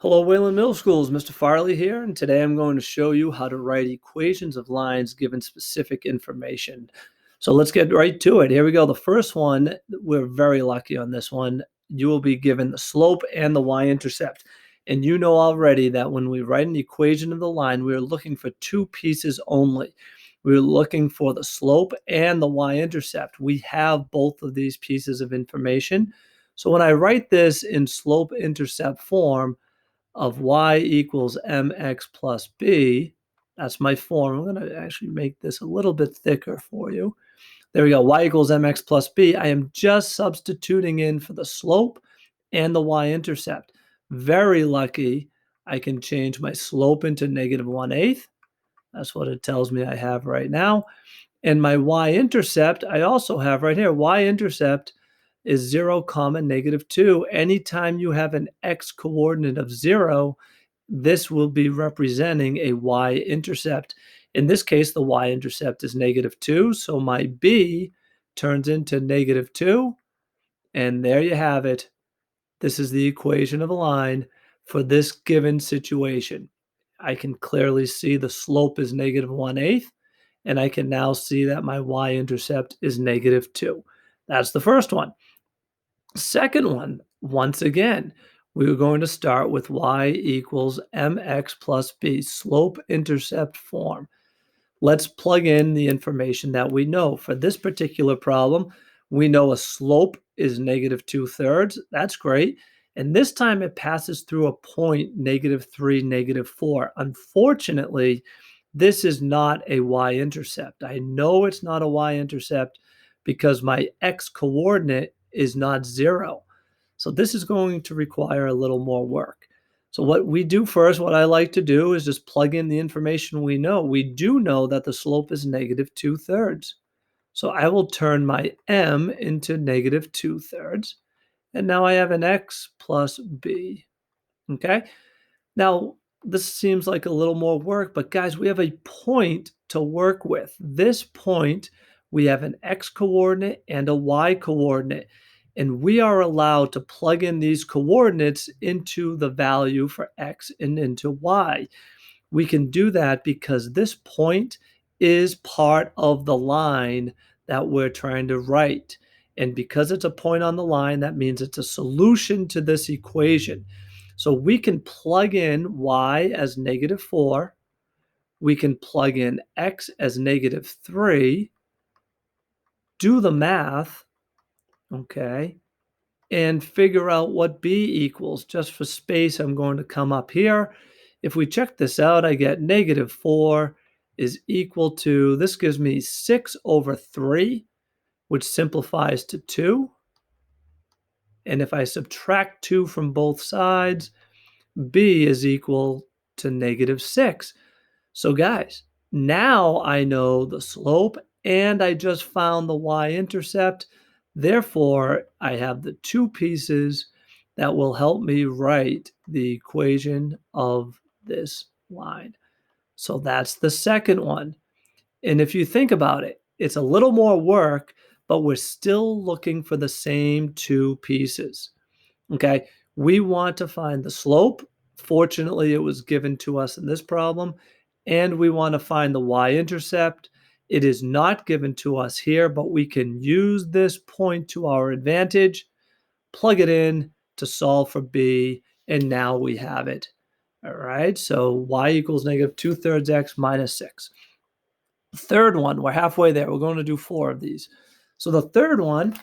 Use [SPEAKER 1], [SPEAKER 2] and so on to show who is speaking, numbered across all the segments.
[SPEAKER 1] Hello, Wayland Middle Schools. Mr. Farley here, and today I'm going to show you how to write equations of lines given specific information. So let's get right to it. Here we go. The first one, we're very lucky on this one. You will be given the slope and the y-intercept. And you know already that when we write an equation of the line, we're looking for two pieces only. We're looking for the slope and the y-intercept. We have both of these pieces of information. So when I write this in slope-intercept form, of y equals mx plus b. That's my form. I'm going to actually make this a little bit thicker for you. There we go. Y equals mx plus b. I am just substituting in for the slope and the y-intercept. Very lucky I can change my slope into -1/8. That's what it tells me I have right now. And my y-intercept, I also have right here. Y-intercept is 0, -2. Anytime you have an x-coordinate of 0, this will be representing a y-intercept. In this case, the y-intercept is -2, so my b turns into -2, and there you have it. This is the equation of a line for this given situation. I can clearly see the slope is -1/8, and I can now see that my y-intercept is -2. That's the first one. Second one, once again, we're going to start with y equals mx plus b, slope-intercept form. Let's plug in the information that we know. For this particular problem, we know a slope is -2/3. That's great. And this time it passes through a point -3, -4. Unfortunately, this is not a y-intercept. I know it's not a y-intercept because my x-coordinate is not 0. So this is going to require a little more work. So what we do first, what I like to do is just plug in the information we know. We do know that the slope is -2/3. So I will turn my m into -2/3. And now I have an x plus b. Okay? Now, this seems like a little more work, but guys, we have a point to work with. This point, we have an x-coordinate and a y-coordinate, and we are allowed to plug in these coordinates into the value for x and into y. We can do that because this point is part of the line that we're trying to write. And because it's a point on the line, that means it's a solution to this equation. So we can plug in y as -4. We can plug in x as -3, do the math, okay, and figure out what b equals. Just for space, I'm going to come up here. If we check this out, I get -4 is equal to, this gives me 6/3, which simplifies to 2. And if I subtract 2 from both sides, b is equal to -6. So guys, now I know the slope and I just found the y-intercept. Therefore, I have the two pieces that will help me write the equation of this line. So that's the second one. And if you think about it, it's a little more work, but we're still looking for the same two pieces. Okay, we want to find the slope. Fortunately, it was given to us in this problem. And we want to find the y-intercept. It is not given to us here, but we can use this point to our advantage, plug it in to solve for b, and now we have it. All right, so y equals -2/3 x minus 6. Third one, we're halfway there. We're going to do 4 of these. So the third one,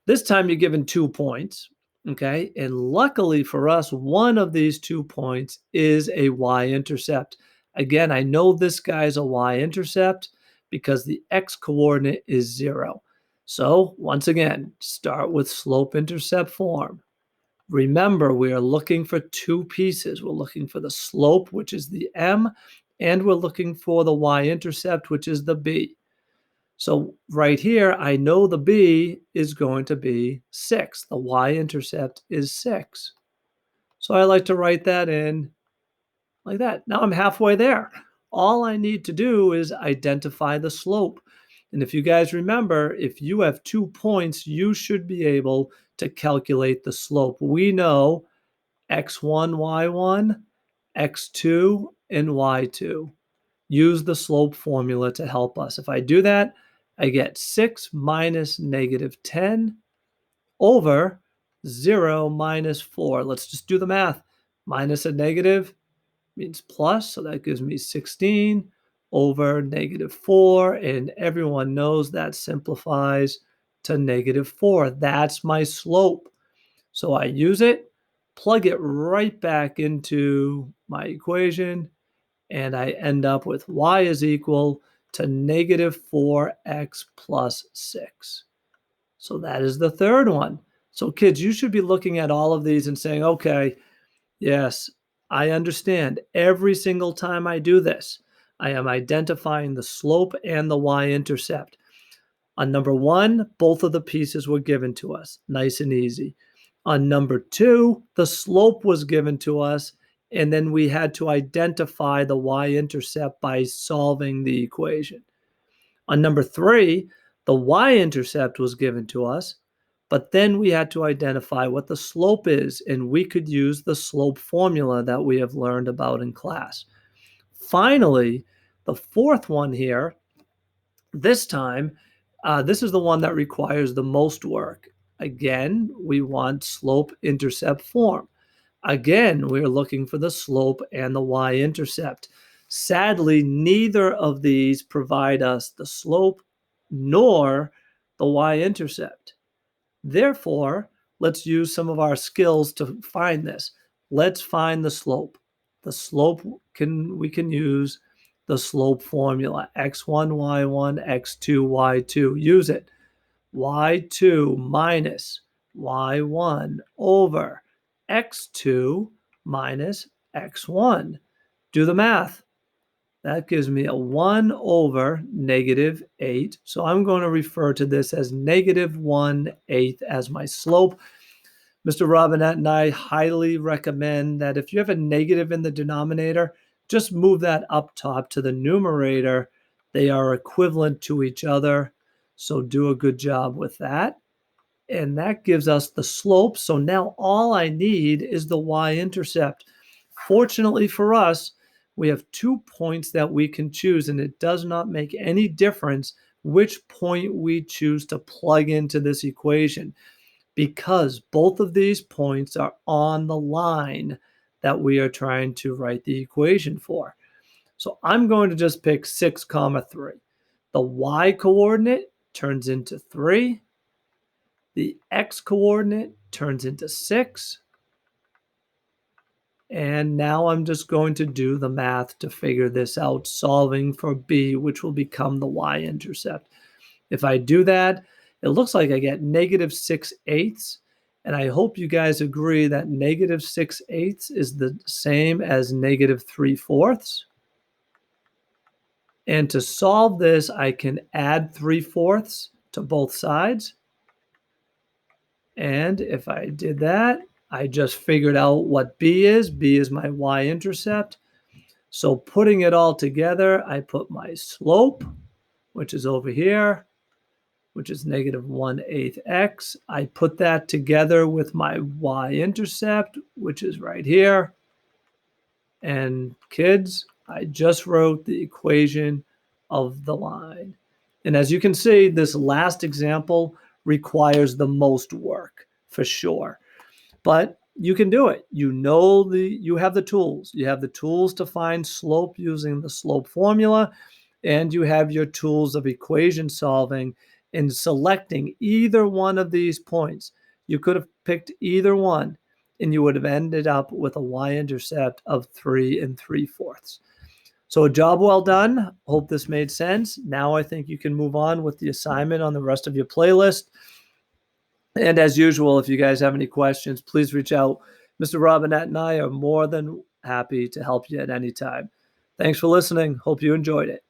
[SPEAKER 1] this time you're given 2 points, okay? And luckily for us, one of these 2 points is a y-intercept. Again, I know this guy's a y-intercept because the x-coordinate is 0. So once again, start with slope-intercept form. Remember, we are looking for two pieces. We're looking for the slope, which is the m, and we're looking for the y-intercept, which is the b. So right here, I know the b is going to be 6. The y-intercept is 6. So I like to write that in like that. Now I'm halfway there. All I need to do is identify the slope. And if you guys remember, if you have 2 points, you should be able to calculate the slope. We know x1, y1, x2, and y2. Use the slope formula to help us. If I do that, I get 6 minus negative 10 over 0 minus 4. Let's just do the math. Minus a negative means plus, so that gives me 16 over negative 4, and everyone knows that simplifies to negative 4. That's my slope. So I use it, plug it right back into my equation, and I end up with y is equal to negative 4x plus 6. So that is the third one. So kids, you should be looking at all of these and saying, okay, yes, I understand. Every single time I do this, I am identifying the slope and the y-intercept. On number 1, both of the pieces were given to us. Nice and easy. On number 2, the slope was given to us, and then we had to identify the y-intercept by solving the equation. On number 3, the y-intercept was given to us, but then we had to identify what the slope is, and we could use the slope formula that we have learned about in class. Finally, the fourth one here, this time, this is the one that requires the most work. Again, we want slope-intercept form. Again, we're looking for the slope and the y-intercept. Sadly, neither of these provide us the slope nor the y-intercept. Therefore, let's use some of our skills to find this. Let's find the slope. The slope we can use the slope formula, x1, y1, x2, y2. Use it. y2 minus y1 over x2 minus x1. Do the math. That gives me a 1 over negative 8. So I'm going to refer to this as negative 1/8 as my slope. Mr. Robinette and I highly recommend that if you have a negative in the denominator, just move that up top to the numerator. They are equivalent to each other. So do a good job with that. And that gives us the slope. So now all I need is the y-intercept. Fortunately for us, we have 2 points that we can choose, and it does not make any difference which point we choose to plug into this equation, because both of these points are on the line that we are trying to write the equation for. So I'm going to just pick 6, 3. The y-coordinate turns into 3. The x-coordinate turns into 6. And now I'm just going to do the math to figure this out, solving for b, which will become the y-intercept. If I do that, it looks like I get negative 6/8. And I hope you guys agree that negative 6/8 is the same as negative 3/4. And to solve this, I can add 3/4 to both sides. And if I did that, I just figured out what b is. B is my y-intercept. So putting it all together, I put my slope, which is over here, which is negative 1/8 x. I put that together with my y-intercept, which is right here. And kids, I just wrote the equation of the line. And as you can see, this last example requires the most work for sure. But you can do it. You have the tools. You have the tools to find slope using the slope formula, and you have your tools of equation solving and selecting either one of these points. You could have picked either one, and you would have ended up with a y-intercept of 3 3/4. So a job well done. Hope this made sense. Now I think you can move on with the assignment on the rest of your playlist. And as usual, if you guys have any questions, please reach out. Mr. Robinette and I are more than happy to help you at any time. Thanks for listening. Hope you enjoyed it.